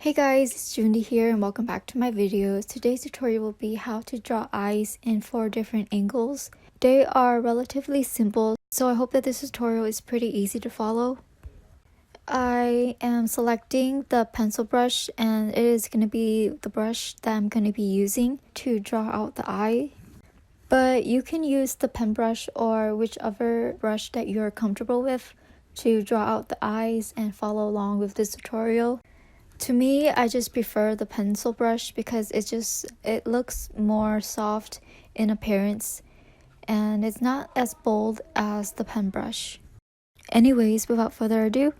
Hey guys, it's Jundi here and welcome back to my videos. Today's tutorial will be how to draw eyes in 4 different angles. They are relatively simple, so I hope that this tutorial is pretty easy to follow. I am selecting the pencil brush and it is going to be the brush that I'm going to be using to draw out the eye. But you can use the pen brush or whichever brush that you're comfortable with to draw out the eyes and follow along with this tutorial. To me, I just prefer the pencil brush because it looks more soft in appearance and it's not as bold as the pen brush. Anyways, without further ado,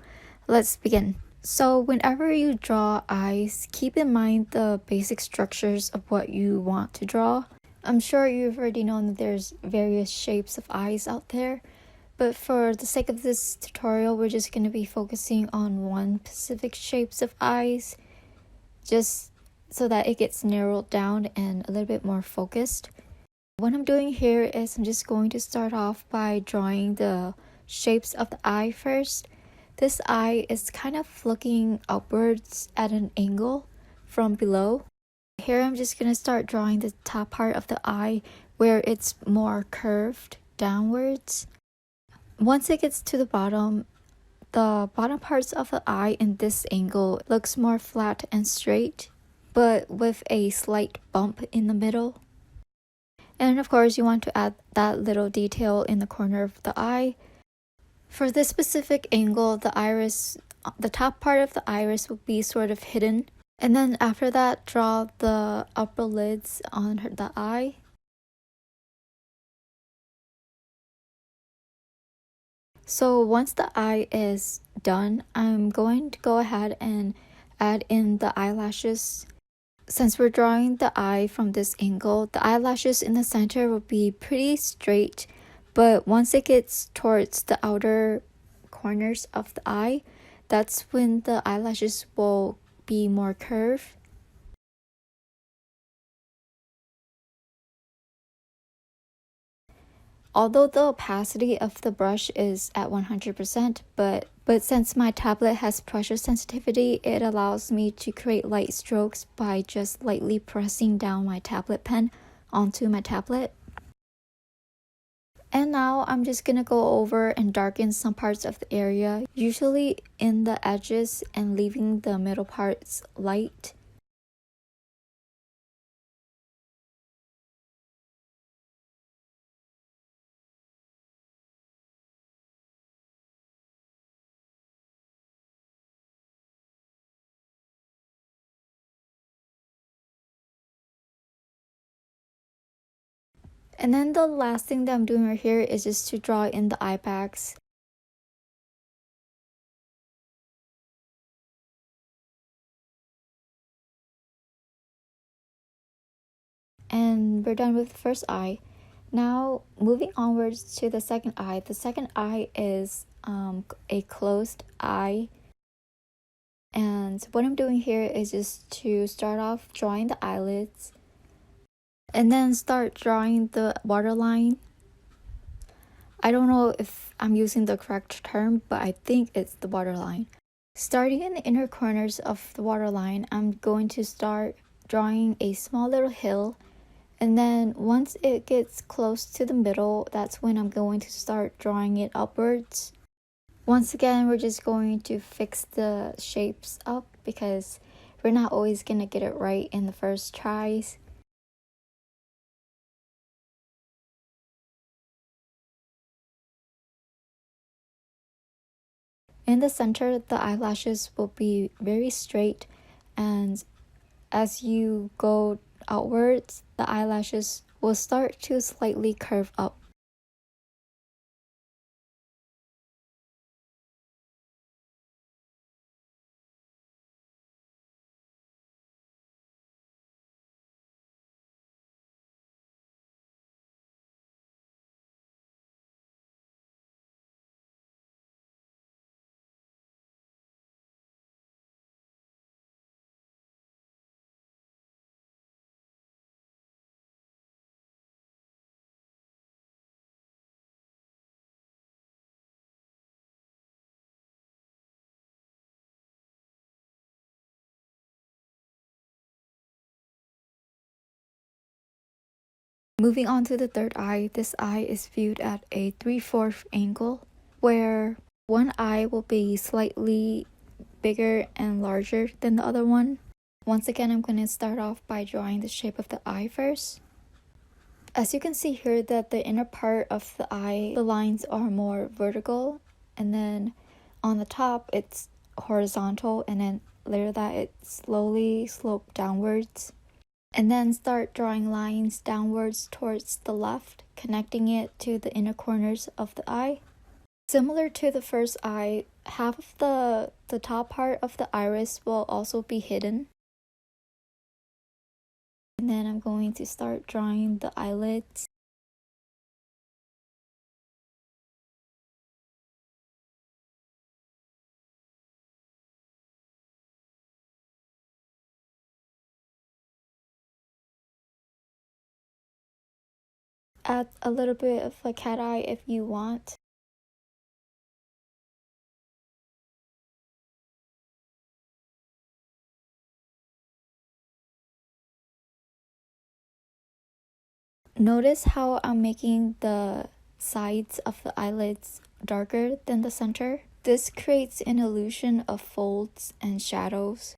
let's begin. So whenever you draw eyes, keep in mind the basic structures of what you want to draw. I'm sure you've already known that there's various shapes of eyes out there, but for the sake of this tutorial, we're just going to be focusing on one specific shapes of eyes, just so that it gets narrowed down and a little bit more focused. What I'm doing here is I'm just going to start off by drawing the shapes of the eye first. This eye is kind of looking upwards at an angle from below. Here I'm just going to start drawing the top part of the eye where it's more curved downwards. Once it gets to the bottom parts of the eye in this angle looks more flat and straight, but with a slight bump in the middle. And of course, you want to add that little detail in the corner of the eye. For this specific angle, the top part of the iris will be sort of hidden. And then after that, draw the upper lids on the eye. So once the eye is done, I'm going to go ahead and add in the eyelashes. Since we're drawing the eye from this angle, the eyelashes in the center will be pretty straight, but once it gets towards the outer corners of the eye, that's when the eyelashes will be more curved. Although the opacity of the brush is at 100%, but since my tablet has pressure sensitivity, it allows me to create light strokes by just lightly pressing down my tablet pen onto my tablet. And now I'm just gonna go over and darken some parts of the area, usually in the edges and leaving the middle parts light. And then the last thing that I'm doing right here is just to draw in the eye bags. And we're done with the first eye. Now moving onwards to the second eye. The second eye is a closed eye. And what I'm doing here is just to start off drawing the eyelids and then start drawing the waterline. I don't know if I'm using the correct term, but I think it's the waterline. Starting in the inner corners of the waterline, I'm going to start drawing a small little hill, and then once it gets close to the middle, that's when I'm going to start drawing it upwards. Once again, we're just going to fix the shapes up because we're not always going to get it right in the first tries. In the center, the eyelashes will be very straight, and as you go outwards, the eyelashes will start to slightly curve up. Moving on to the third eye, this eye is viewed at a 3/4 angle, where one eye will be slightly bigger and larger than the other one. Once again, I'm going to start off by drawing the shape of the eye first. As you can see here that the inner part of the eye, the lines are more vertical, and then on the top it's horizontal, and then later that it slowly slopes downwards. And then start drawing lines downwards towards the left, connecting it to the inner corners of the eye. Similar to the first eye, half of the top part of the iris will also be hidden. And then I'm going to start drawing the eyelids. Add a little bit of a cat eye if you want. Notice how I'm making the sides of the eyelids darker than the center. This creates an illusion of folds and shadows.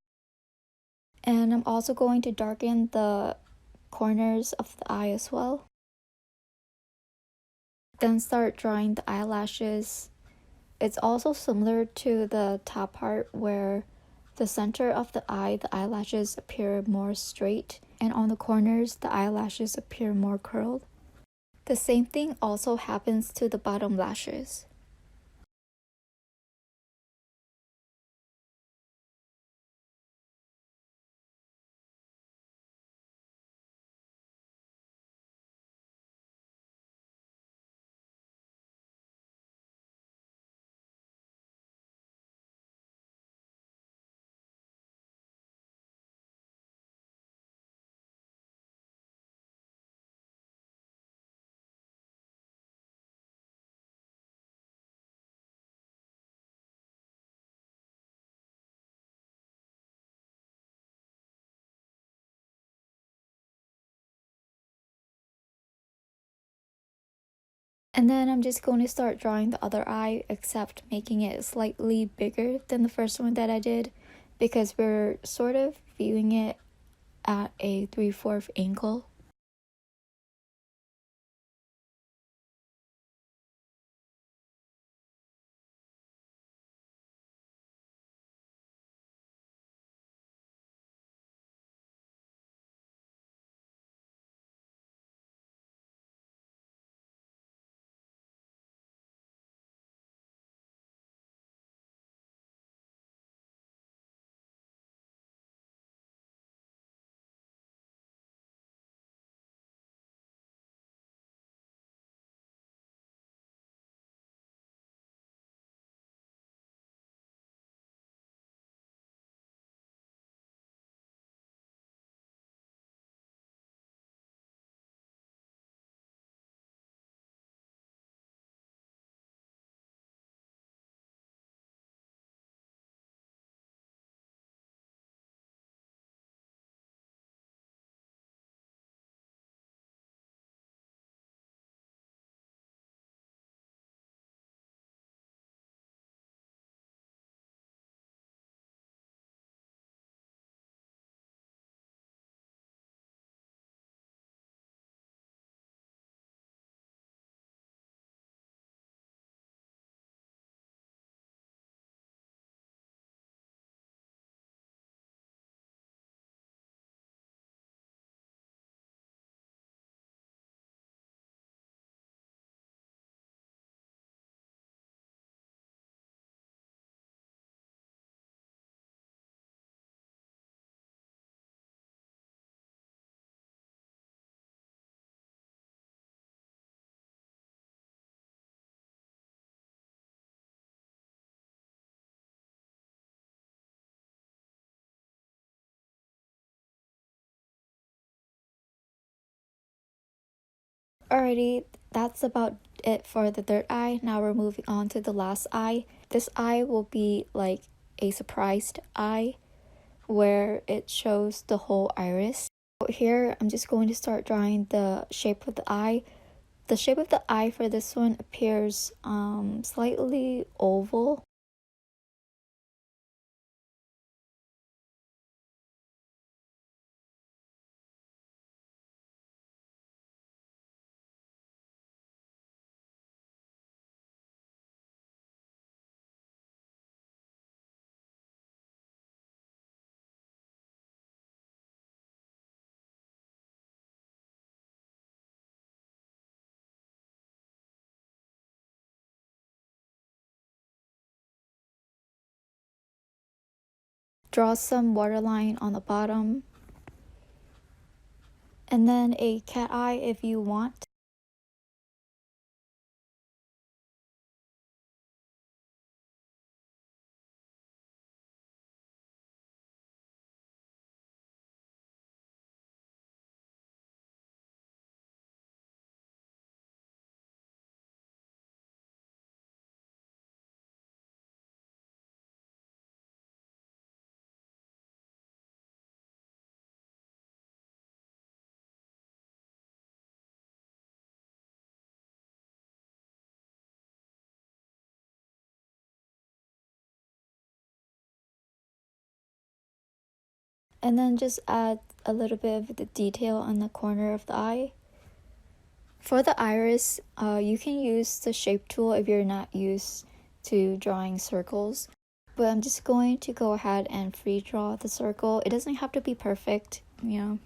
And I'm also going to darken the corners of the eye as well. Then start drawing the eyelashes. It's also similar to the top part where the center of the eye, the eyelashes appear more straight, and on the corners, the eyelashes appear more curled. The same thing also happens to the bottom lashes. And then I'm just going to start drawing the other eye, except making it slightly bigger than the first one that I did, because we're sort of viewing it at a 3/4 angle. Alrighty, that's about it for the third eye. Now we're moving on to the last eye. This eye will be like a surprised eye where it shows the whole iris. Here, I'm just going to start drawing the shape of the eye. The shape of the eye for this one appears slightly oval. Draw some waterline on the bottom, and then a cat eye if you want. And then just add a little bit of the detail on the corner of the eye. For the iris, you can use the shape tool if you're not used to drawing circles. But I'm just going to go ahead and free draw the circle. It doesn't have to be perfect, you know.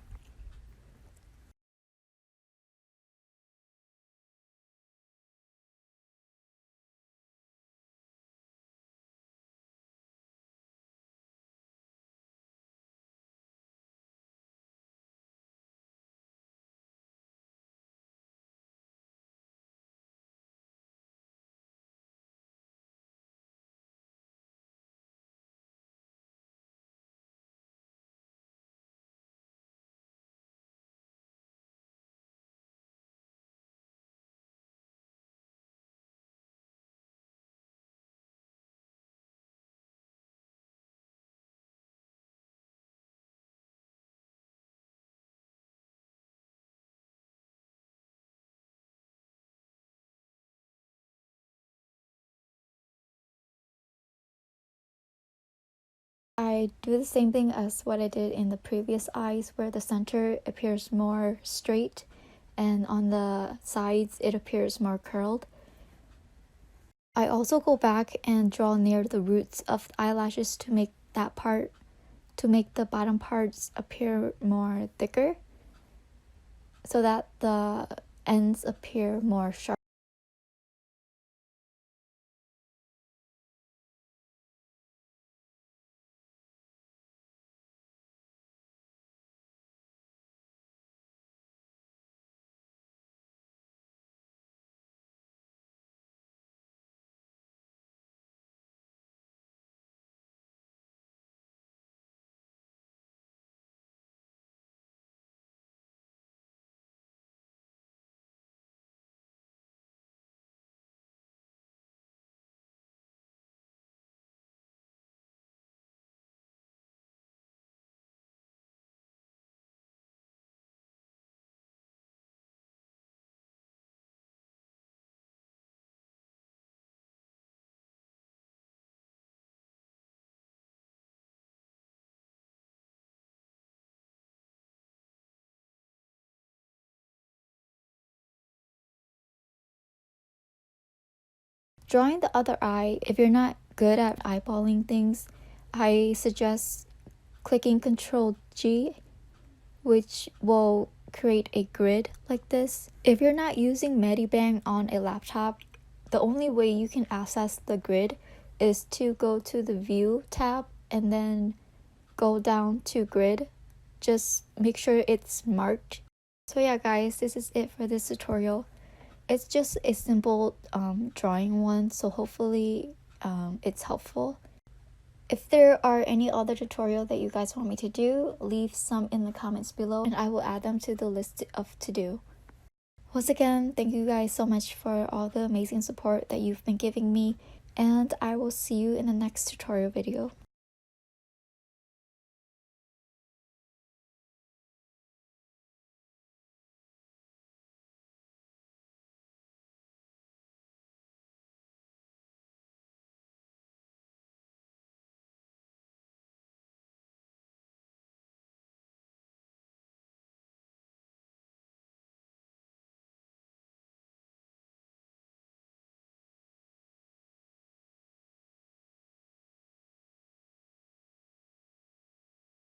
I do the same thing as what I did in the previous eyes, where the center appears more straight and on the sides it appears more curled. I also go back and draw near the roots of the eyelashes to make the bottom parts appear more thicker, so that the ends appear more sharp. Drawing the other eye, if you're not good at eyeballing things, I suggest clicking Ctrl G, which will create a grid like this. If you're not using Medibang on a laptop, the only way you can access the grid is to go to the View tab and then go down to Grid. Just make sure it's marked. So yeah guys, this is it for this tutorial. It's just a simple drawing one, so hopefully it's helpful. If there are any other tutorial that you guys want me to do, leave some in the comments below and I will add them to the list of to do. Once again, thank you guys so much for all the amazing support that you've been giving me, and I will see you in the next tutorial video.